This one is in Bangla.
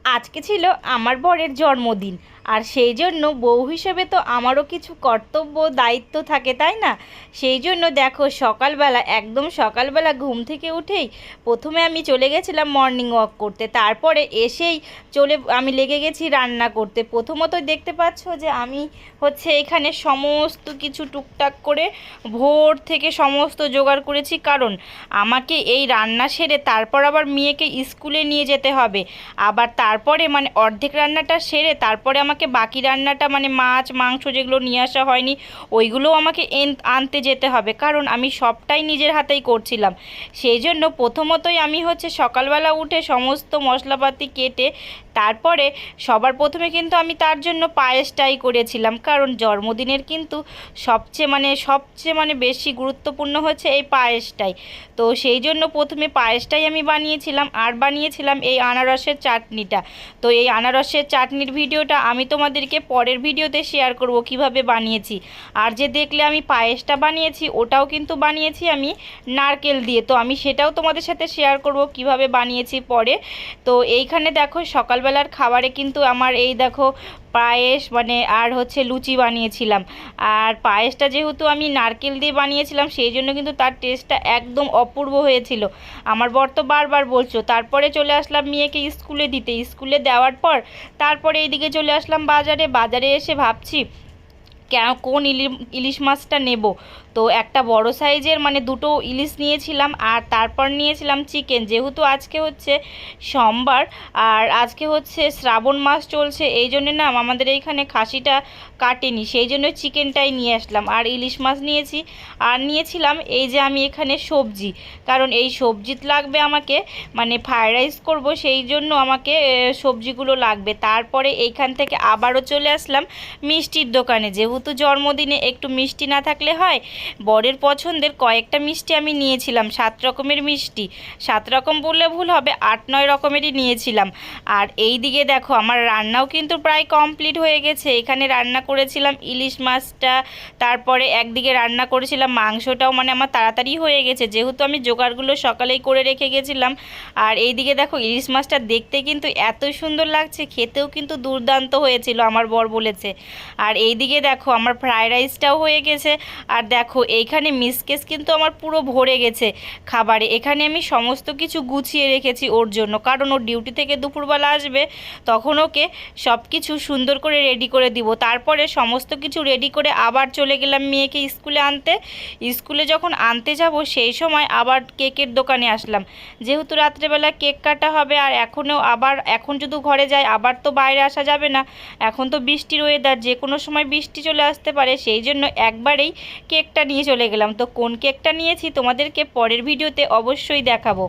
আজকে ছিল আমার বরের জন্মদিন, আর সেই জন্য বউ হিসেবে তো আমারও কিছু কর্তব্য দায়িত্ব থাকে, তাই না? সেই জন্য দেখো, সকালবেলা একদম সকালবেলা ঘুম থেকে উঠেই প্রথমে আমি চলে গেছিলাম মর্নিং ওয়াক করতে। তারপরে এসেই আমি লেগে গেছি রান্না করতে। প্রথমত দেখতে পাচ্ছ যে আমি এখানে সমস্ত কিছু টুকটাক করে ভোর থেকে সমস্ত জোগাড় করেছি, কারণ আমাকে এই রান্না সেরে তারপর আবার মেয়েকে স্কুলে নিয়ে যেতে হবে। আবার তারপরে মানে অর্ধেক রান্নাটা সেরে তারপরে আমাকে বাকি রান্নাটা মানে মাছ মাংস যেগুলো নিয়ে আসা হয়নি ওইগুলোও আমাকে আনতে যেতে হবে, কারণ আমি সবটাই নিজের হাতেই করছিলাম। সেই জন্য প্রথমতই আমি সকালবেলা উঠে সমস্ত মশলাপাতি কেটে তারপরে সবার প্রথমে কিন্তু আমি তার জন্য পায়েসটাই করেছিলাম, কারণ জন্মদিনের কিন্তু সবচেয়ে মানে বেশি গুরুত্বপূর্ণ হচ্ছে এই পায়েসটাই। তো সেই জন্য প্রথমে পায়েসটাই আমি বানিয়েছিলাম, আর বানিয়েছিলাম এই আনারসের চাটনিটা। তো এই আনারসের চাটনির ভিডিওটা আমি তোমাদেরকে পরের ভিডিওতে শেয়ার করব কিভাবে বানিয়েছি। আর যে দেখলে আমি পায়েসটা বানিয়েছি ওটাও কিন্তু বানিয়েছি আমি নারকেল দিয়ে, তো আমি সেটাও তোমাদের সাথে শেয়ার করব কিভাবে বানিয়েছি পরে। তো এইখানে দেখো সকালবেলার খাবারে কিন্তু আমার এই দেখো পায়েস আর লুচি বানিয়েছিলাম। আর পায়েসটা যেহেতু আমি নারকেল দিয়ে বানিয়েছিলাম সেই জন্য কিন্তু তার টেস্টটা একদম অপূর্ব হয়েছিল। আমার বর তো বারবার বলছো। তারপরে চলে আসলাম মেয়েকে স্কুলে দিতে, স্কুলে দেওয়ার পর তারপরে এইদিকে চলে আসলাম বাজারে এসে ভাবছি কোন ইলিশ মাছটা নেব। তো একটা বড় সাইজের দুটো ইলিশ নিয়েছিলাম, আর তারপর নিয়েছিলাম চিকেন, যেহেতু আজকে সোমবার আর আজকে শ্রাবণ মাস চলছে, এই জন্য না আমাদের এইখানে খাসিটা কাটেনি, সেই জন্য চিকেনটাই নিয়ে আসলাম। আর ইলিশ মাছ নিয়েছি, আর নিয়েছিলাম এই যে আমি এখানে সবজি, কারণ এই সবজি লাগবে আমাকে ফ্রায়েড রাইস করব, সেই জন্য আমাকে সবজিগুলো লাগবে। তারপরে এইখান থেকে আবারও চলে আসলাম মিষ্টির দোকানে, যেহেতু জন্মদিনে একটু মিষ্টি না থাকলে হয়। বরের পছন্দের কয়েকটা মিষ্টি আমি নিয়েছিলাম, 7 রকমের মিষ্টি, 7 রকম বললে ভুল হবে, 8-9 রকমেরই নিয়েছিলাম। আর এই দিকে দেখো আমার রান্নাও কিন্তু প্রায় কমপ্লিট হয়ে গেছে। এখানে রান্না করেছিলাম ইলিশ মাছটা, তারপরে একদিকে রান্না করেছিলাম মাংসটাও, আমার তাড়াতাড়ি হয়ে গেছে যেহেতু আমি জোগাড়গুলো সকালেই করে রেখে গেছিলাম। আর এই দিকে দেখো ইলিশ মাছটা দেখতে কিন্তু এত সুন্দর লাগছে, খেতেও কিন্তু দুর্দান্ত হয়েছিল আমার বর বলেছে। আর এই দিকে দেখো আমার ফ্রায়েড রাইসটাও হয়ে গেছে। আর দেখো এইখানে মিসকেস কিন্তু আমার পুরো ভরে গেছে খাবারে। এখানে আমি সমস্ত কিছু গুছিয়ে রেখেছি ওর জন্য, কারণ ও ডিউটি থেকে দুপুরবেলা আসবে, তখন ওকে সব কিছু সুন্দর করে রেডি করে দিব। তারপরে সমস্ত কিছু রেডি করে আবার চলে গেলাম মেয়েকে স্কুলে আনতে। স্কুলে যখন আনতে যাব সেই সময় আবার কেকের দোকানে আসলাম, যেহেতু রাত্রেবেলা কেক কাটা হবে। আর এখন যদি ঘরে যাই আবার তো বাইরে আসা যাবে না, এখন তো বৃষ্টির ওয়েদার, যে কোনো সময় বৃষ্টি চলে আসতে পারে, সেই জন্য একবারেই কেকটা নিয়ে চলে গেলাম। তো কোন কেকটা নিয়েছি তোমাদেরকে পরের ভিডিওতে অবশ্যই দেখাবো।